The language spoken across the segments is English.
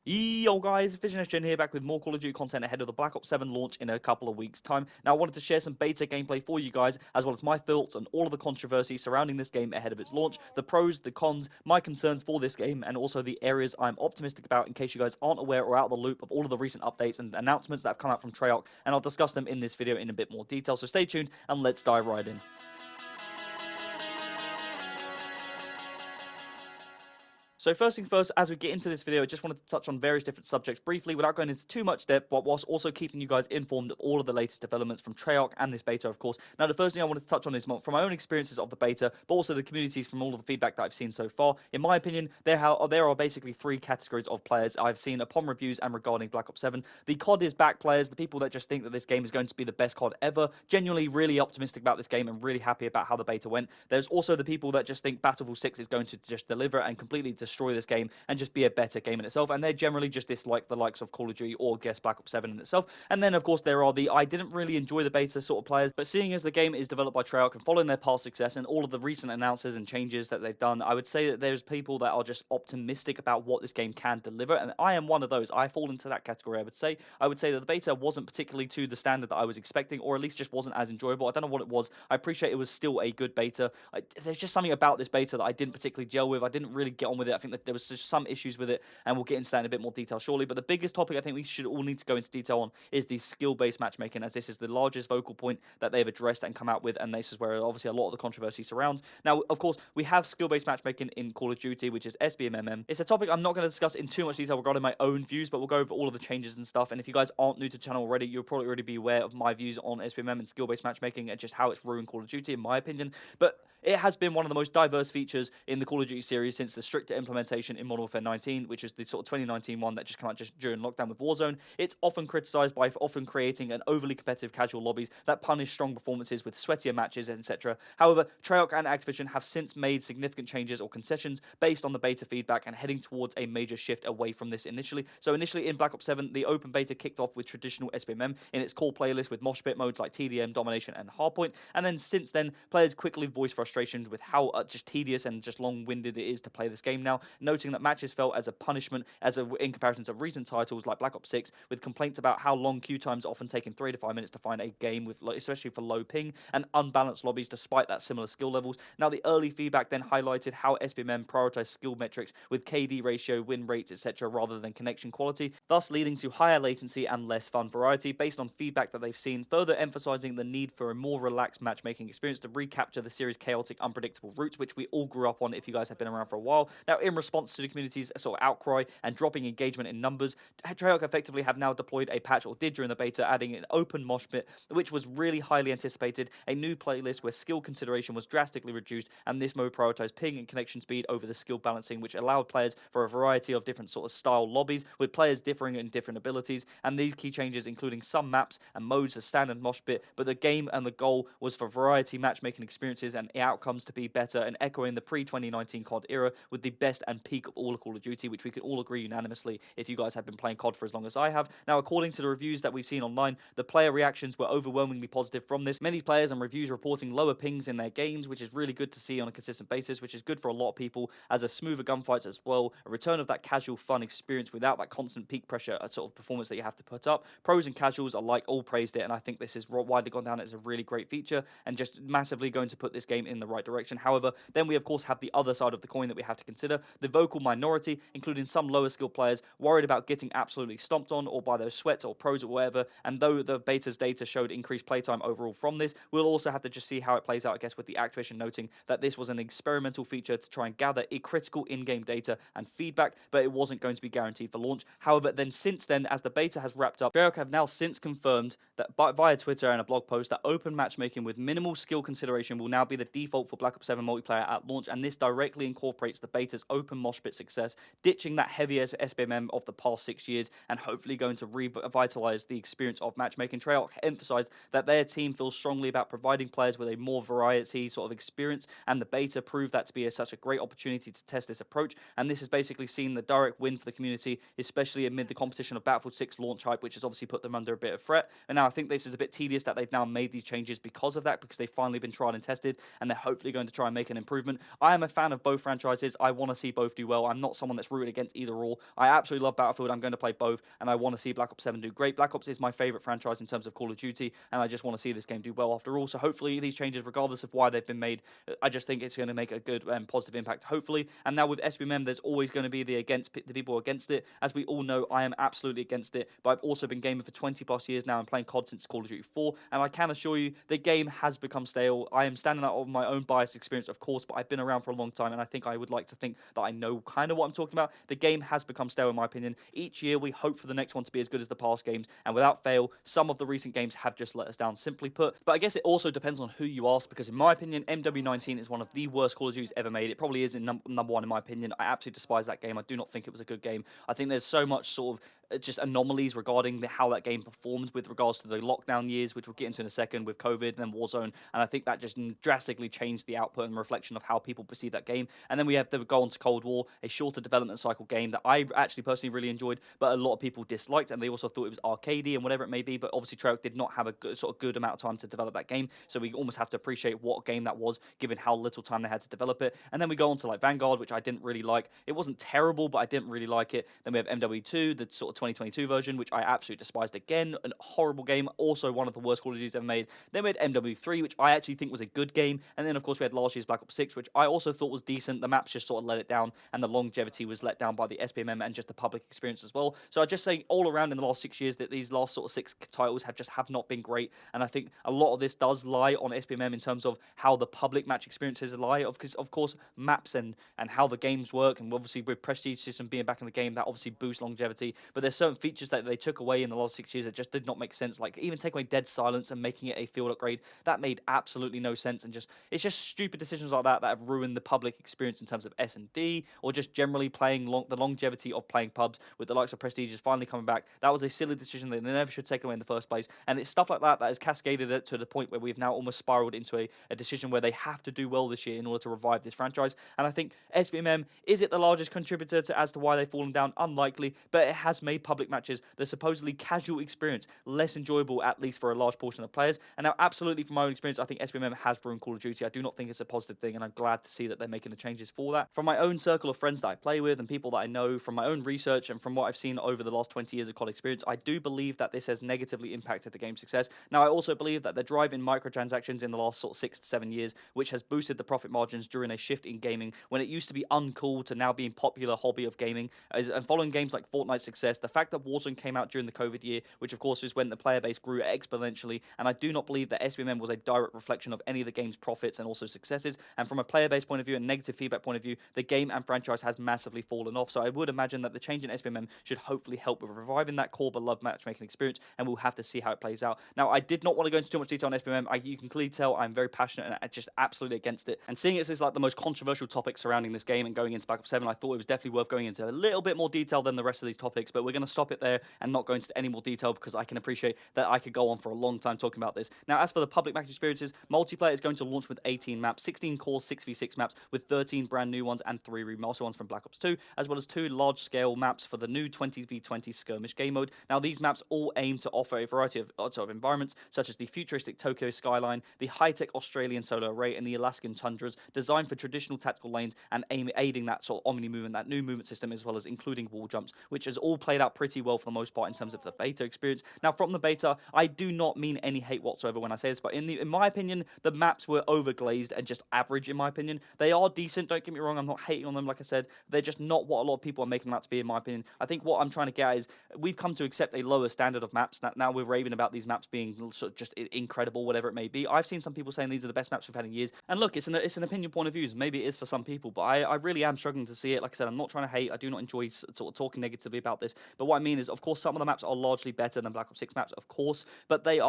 Yo guys, Visionist Jin here, back with more Call of Duty content ahead of the Black Ops 7 launch in a couple of weeks' time. Now I wanted to share some beta gameplay for you guys, as well as my thoughts on all of the controversy surrounding this game ahead of its launch, the pros, the cons, my concerns for this game, and also the areas I'm optimistic about in case you guys aren't aware or out of the loop of all of the recent updates and announcements that have come out from Treyarch, and I'll discuss them in this video in a bit more detail, so stay tuned and let's dive right in. So first thing first, as we get into this video, I just wanted to touch on various different subjects briefly without going into too much depth, but whilst also keeping you guys informed of all of the latest developments from Treyarch and this beta, of course. Now, the first thing I wanted to touch on is from my own experiences of the beta, but also the communities from all of the feedback that I've seen so far. In my opinion, there are basically three categories of players I've seen upon reviews and regarding Black Ops 7. The COD is back players, the people that just think that this game is going to be the best COD ever, genuinely really optimistic about this game and really happy about how the beta went. There's also the people that just think Battlefield 6 is going to just deliver and completely destroy this game and just be a better game in itself, and they generally just dislike the likes of Call of Duty or guess Black Ops 7 in itself. And then of course there are the I didn't really enjoy the beta sort of players, but seeing as the game is developed by Treyarch and following their past success and all of the recent announcements and changes that they've done, I would say that there's people that are just optimistic about what this game can deliver, and I am one of those. I fall into that category. I would say that the beta wasn't particularly to the standard that I was expecting, or at least just wasn't as enjoyable. I don't know what it was. I appreciate it was still a good beta. There's just something about this beta that I didn't particularly gel with. I didn't really get on with it. I think that there was just some issues with it, and we'll get into that in a bit more detail shortly. But the biggest topic I think we should all need to go into detail on is the skill-based matchmaking, as this is the largest vocal point that they've addressed and come out with, and this is where obviously a lot of the controversy surrounds. Now, of course, we have skill-based matchmaking in Call of Duty, which is SBMM. It's a topic I'm not going to discuss in too much detail regarding my own views, but we'll go over all of the changes and stuff. And if you guys aren't new to the channel already, you'll probably already be aware of my views on SBMM and skill-based matchmaking and just how it's ruined Call of Duty, in my opinion. But it has been one of the most diverse features in the Call of Duty series since the stricter implementation in Modern Warfare 19, which is the sort of 2019 one that just came out just during lockdown with Warzone. It's often criticized by often creating an overly competitive casual lobbies that punish strong performances with sweatier matches, etc. However, Treyarch and Activision have since made significant changes or concessions based on the beta feedback and heading towards a major shift away from this initially. So initially in Black Ops 7, the open beta kicked off with traditional SBMM in its core playlist with mosh pit modes like TDM, Domination, and Hardpoint. And then since then, players quickly voiced frustration with how just tedious and just long-winded it is to play this game now, noting that matches felt as a punishment in comparison to recent titles like Black Ops 6, with complaints about how long queue times often taking 3 to 5 minutes to find a game, with especially for low ping and unbalanced lobbies despite that similar skill levels. Now, the early feedback then highlighted how SBMM prioritized skill metrics with KD ratio, win rates, etc. rather than connection quality, thus leading to higher latency and less fun variety based on feedback that they've seen, further emphasizing the need for a more relaxed matchmaking experience to recapture the series' chaotic, unpredictable routes, which we all grew up on if you guys have been around for a while. Now, in response to the community's sort of outcry and dropping engagement in numbers, Treyarch effectively have now deployed a patch, or did during the beta, adding an open mosh pit, which was really highly anticipated, a new playlist where skill consideration was drastically reduced, and this mode prioritized ping and connection speed over the skill balancing, which allowed players for a variety of different sort of style lobbies, with players differing in different abilities. And these key changes including some maps and modes as standard mosh pit, but the game and the goal was for variety matchmaking experiences and outcomes to be better, and echoing the pre-2019 COD era with the best and peak of all of Call of Duty, which we could all agree unanimously if you guys have been playing COD for as long as I have. Now, according to the reviews that we've seen online, the player reactions were overwhelmingly positive from this. Many players and reviews reporting lower pings in their games, which is really good to see on a consistent basis, which is good for a lot of people, as a smoother gunfights as well, a return of that casual fun experience without that constant peak pressure sort of performance that you have to put up. Pros and casuals alike all praised it, and I think this is widely gone down as a really great feature and just massively going to put this game in the right direction. However, then we of course have the other side of the coin that we have to consider, the vocal minority, including some lower skilled players worried about getting absolutely stomped on or by those sweats or pros or whatever. And though the beta's data showed increased playtime overall from this, we'll also have to just see how it plays out, I guess, with the Activision noting that this was an experimental feature to try and gather critical in-game data and feedback, but it wasn't going to be guaranteed for launch. However, then since then, as the beta has wrapped up, Treyarch have now since confirmed that via Twitter and a blog post that open matchmaking with minimal skill consideration will now be the default for Black Ops 7 multiplayer at launch, and this directly incorporates the beta's open mosh pit success, ditching that heavy SBMM of the past 6 years and hopefully going to revitalize the experience of matchmaking. Treyarch emphasized that their team feels strongly about providing players with a more variety sort of experience, and the beta proved that to be such a great opportunity to test this approach, and this has basically seen the direct win for the community, especially amid the competition of Battlefield 6 launch hype, which has obviously put them under a bit of threat. And now I think this is a bit tedious that they've now made these changes because of that, because they've finally been tried and tested and they're hopefully going to try and make an improvement. I am a fan of both franchises. I want to see both do well. I'm not someone that's rooted against either or. I absolutely love Battlefield. I'm going to play both, and I want to see Black Ops 7 do great. Black Ops is my favorite franchise in terms of Call of Duty, and I just want to see this game do well after all. So hopefully these changes, regardless of why they've been made, I just think it's going to make a good and positive impact, hopefully. And now with SBMM, there's always going to be the people against it. As we all know, I am absolutely against it, but I've also been gaming for 20 plus years now and playing COD since Call of Duty 4, and I can assure you the game has become stale. I am standing out of my own biased experience, of course, but I've been around for a long time, and I think I would like to think that I know kind of what I'm talking about. The game has become stale, in my opinion. Each year, we hope for the next one to be as good as the past games, and without fail, some of the recent games have just let us down, simply put. But I guess it also depends on who you ask, because in my opinion, MW19 is one of the worst Call of Duties ever made. It probably is in number one in my opinion. I absolutely despise that game. I do not think it was a good game. I think there's so much sort of just anomalies regarding how that game performed with regards to the lockdown years, which we'll get into in a second with COVID and then Warzone, and I think that just drastically changed the output and reflection of how people perceive that game. And then we have the Go On to Cold War, a shorter development cycle game that I actually personally really enjoyed, but a lot of people disliked, and they also thought it was arcadey and whatever it may be, but obviously Treyarch did not have a good amount of time to develop that game, so we almost have to appreciate what game that was, given how little time they had to develop it. And then we go on to like Vanguard, which I didn't really like. It wasn't terrible, but I didn't really like it. Then we have MW2, the sort of 2022 version, which I absolutely despised again. A horrible game, also one of the worst Call of Duties ever made. Then we had MW3, which I actually think was a good game. And then, of course, we had last year's Black Ops 6, which I also thought was decent. The maps just sort of let it down, and the longevity was let down by the SBMM and just the public experience as well. So I just say all around in the last 6 years that these last sort of 6 titles have not been great. And I think a lot of this does lie on SBMM in terms of how the public match experiences lie. Because, of course, maps and how the games work, and obviously with Prestige System being back in the game, that obviously boosts longevity. But there's certain features that they took away in the last 6 years that just did not make sense. Like even taking away Dead Silence and making it a field upgrade, that made absolutely no sense. And it's just stupid decisions like that have ruined the public experience in terms of S&D, or just generally playing the longevity of playing pubs. With the likes of Prestige finally coming back, that was a silly decision that they never should take away in the first place. And it's stuff like that that has cascaded it to the point where we've now almost spiraled into a decision where they have to do well this year in order to revive this franchise. And I think SBMM, is it the largest contributor as to why they've fallen down? Unlikely, but it has made public matches, the supposedly casual experience, less enjoyable, at least for a large portion of players. And now, absolutely, from my own experience, I think SBMM has ruined Call of Duty. I do not think it's a positive thing, and I'm glad to see that they're making the changes for that. From my own circle of friends that I play with and people that I know, from my own research and from what I've seen over the last 20 years of COD experience, I do believe that this has negatively impacted the game's success. Now, I also believe that the drive in microtransactions in the last sort of 6 to 7 years, which has boosted the profit margins during a shift in gaming, when it used to be uncool to now being popular hobby of gaming, and following games like Fortnite's success, the fact that Warzone came out during the COVID year, which of course is when the player base grew exponentially, and I do not believe that SBMM was a direct reflection of any of the game's profits and also successes. And from a player base point of view and negative feedback point of view, the game and franchise has massively fallen off. So I would imagine that the change in SBMM should hopefully help with reviving that core beloved matchmaking experience, and we'll have to see how it plays out. Now, I did not want to go into too much detail on SBMM. You can clearly tell I'm very passionate and just absolutely against it. And seeing it as like the most controversial topic surrounding this game and going into Black Ops 7, I thought it was definitely worth going into a little bit more detail than the rest of these topics, but we're going to stop it there and not go into any more detail, because I can appreciate that I could go on for a long time talking about this. Now, as for the public match experiences, multiplayer is going to launch with 18 maps, 16 core 6v6 maps with 13 brand new ones and 3 remaster ones from Black Ops 2, as well as 2 large-scale maps for the new 20v20 skirmish game mode. Now, these maps all aim to offer a variety of environments, such as the futuristic Tokyo skyline, the high-tech Australian solar array, and the Alaskan tundras, designed for traditional tactical lanes and aiding that sort of omni movement, that new movement system, as well as including wall jumps, which has all played out pretty well for the most part in terms of the beta experience. Now, from the beta, I do not mean any hate whatsoever when I say this, but in my opinion, the maps were overglazed and just average, in my opinion. They are decent, don't get me wrong, I'm not hating on them, like I said. They're just not what a lot of people are making them out to be, in my opinion. I think what I'm trying to get at is we've come to accept a lower standard of maps. Now we're raving about these maps being sort of just incredible, whatever it may be. I've seen some people saying these are the best maps we've had in years, and look, it's an opinion point of view. Maybe it is for some people, but I really am struggling to see it. Like I said, I'm not trying to hate. I do not enjoy sort of talking negatively about this, but what I mean is, of course, some of the maps are largely better than Black Ops 6 maps, of course, but they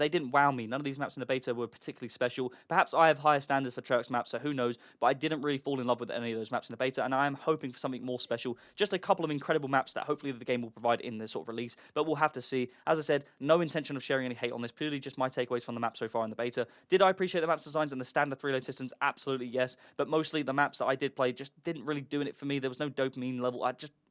didn't wow me. None of these maps in the beta were particularly special. Perhaps I have higher standards for Treyarch's maps, so who knows, but I didn't really fall in love with any of those maps in the beta, and I am hoping for something more special. Just a couple of incredible maps that hopefully the game will provide in the sort of release, but we'll have to see. As I said, no intention of sharing any hate on this, purely just my takeaways from the map so far in the beta. Did I appreciate the maps designs and the standard 3-lane systems? Absolutely yes, but mostly the maps that I did play just didn't really do it for me. There was no dopamine level.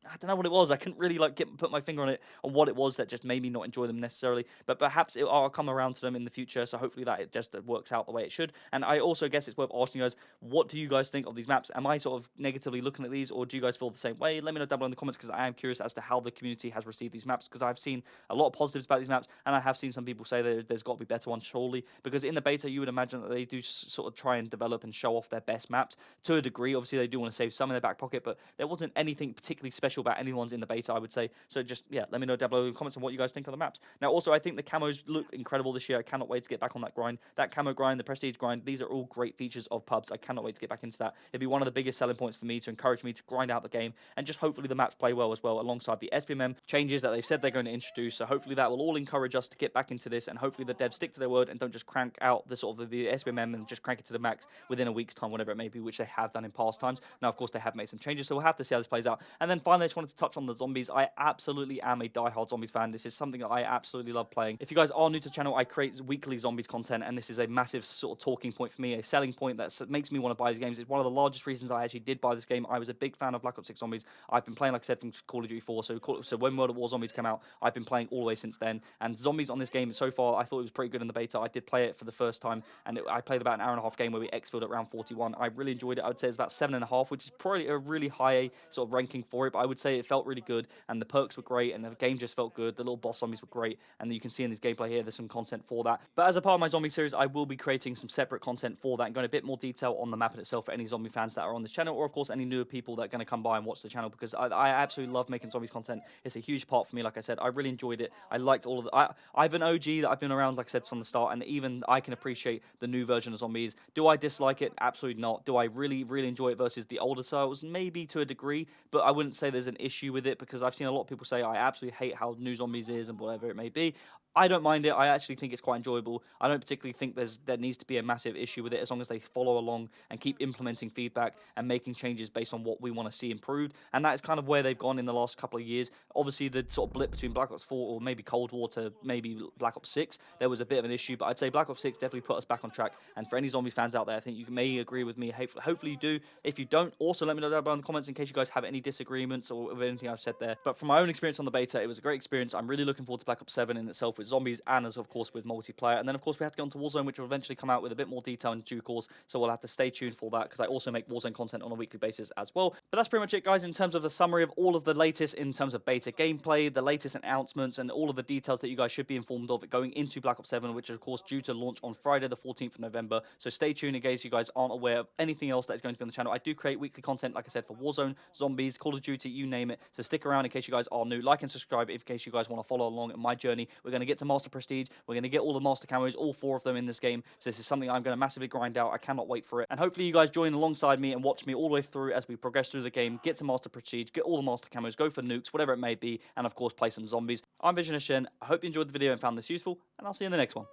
I don't know what it was. I couldn't really like put my finger on it on what it was that just made me not enjoy them necessarily. But perhaps I'll come around to them in the future. So hopefully that it just works out the way it should. And I also guess it's worth asking you guys, what do you guys think of these maps? Am I sort of negatively looking at these, or do you guys feel the same way? Let me know down below in the comments, because I am curious as to how the community has received these maps. Because I've seen a lot of positives about these maps, and I have seen some people say that there's got to be better ones, surely. Because in the beta, you would imagine that they do sort of try and develop and show off their best maps to a degree. Obviously, they do want to save some in their back pocket, but there wasn't anything particularly special about any ones in the beta, I would say. So just, yeah, let me know down below in the comments on what you guys think of the maps. Now, also, I think the camos look incredible this year. I cannot wait to get back on that grind. That camo grind, the prestige grind, these are all great features of pubs. I cannot wait to get back into that. It'd be one of the biggest selling points for me to encourage me to grind out the game, and just hopefully the maps play well as well, alongside the SBMM changes that they've said they're going to introduce. So hopefully that will all encourage us to get back into this, and hopefully the devs stick to their word and don't just crank out the sort of the SBMM and just crank it to the max within a week's time, whatever it may be, which they have done in past times. Now, of course, they have made some changes, so we'll have to see how this plays out. And then finally, I just wanted to touch on the zombies. I absolutely am a diehard zombies fan. This is something that I absolutely love playing. If you guys are new to the channel, I create weekly zombies content, and this is a massive sort of talking point for me, a selling point that makes me want to buy these games. It's one of the largest reasons I actually did buy this game. I was a big fan of Black Ops 6 Zombies. I've been playing, like I said, from Call of Duty 4, so when World at War Zombies came out, I've been playing all the way since then. And zombies on this game so far, I thought it was pretty good in the beta. I did play it for the first time, and I played about an hour and a half game where we exfilled at round 41. I really enjoyed it. I would say it's about 7.5, which is probably a really high sort of ranking for it, but I would say it felt really good, and the perks were great, and the game just felt good. The little boss zombies were great, and you can see in this gameplay here, there's some content for that. But as a part of my zombie series, I will be creating some separate content for that and going a bit more detail on the map in itself for any zombie fans that are on this channel, or of course any newer people that are going to come by and watch the channel, because I absolutely love making zombies content. It's a huge part for me. Like I said, I really enjoyed it. I liked all of it. I've an OG that I've been around, like I said, from the start, and even I can appreciate the new version of zombies. Do I dislike it? Absolutely not. Do I really enjoy it versus the older styles? Maybe to a degree, but I wouldn't say there's an issue with it, because I've seen a lot of people say I absolutely hate how new zombies is and whatever it may be. I don't mind it. I actually think it's quite enjoyable. I don't particularly think there needs to be a massive issue with it, as long as they follow along and keep implementing feedback and making changes based on what we want to see improved. And that is kind of where they've gone in the last couple of years. Obviously, the sort of blip between Black Ops 4 or maybe Cold War to maybe Black Ops 6, there was a bit of an issue, but I'd say Black Ops 6 definitely put us back on track. And for any zombies fans out there, I think you may agree with me. Hopefully you do. If you don't, also let me know down below in the comments in case you guys have any disagreements or with anything I've said there. But from my own experience on the beta, it was a great experience. I'm really looking forward to Black Ops 7 in itself with zombies, and as of course with multiplayer. And then of course we have to get onto Warzone, which will eventually come out with a bit more detail in due course, so we'll have to stay tuned for that, because I also make Warzone content on a weekly basis as well. But that's pretty much it, guys, in terms of a summary of all of the latest in terms of beta gameplay, the latest announcements, and all of the details that you guys should be informed of going into Black Ops 7, which is of course due to launch on Friday the 14th of November. So stay tuned in case you guys aren't aware of anything else that is going to be on the channel. I do create weekly content, like I said, for Warzone, zombies, Call of Duty, you name it. So stick around in case you guys are new. Like and subscribe in case you guys want to follow along in my journey. We're going to get to Master Prestige. We're going to get all the Master Camos, all 4 of them in this game. So this is something I'm going to massively grind out. I cannot wait for it. And hopefully you guys join alongside me and watch me all the way through as we progress through the game, get to Master Prestige, get all the Master Camos, go for nukes, whatever it may be, and of course play some zombies. I'm Vision Shen. I hope you enjoyed the video and found this useful, and I'll see you in the next one.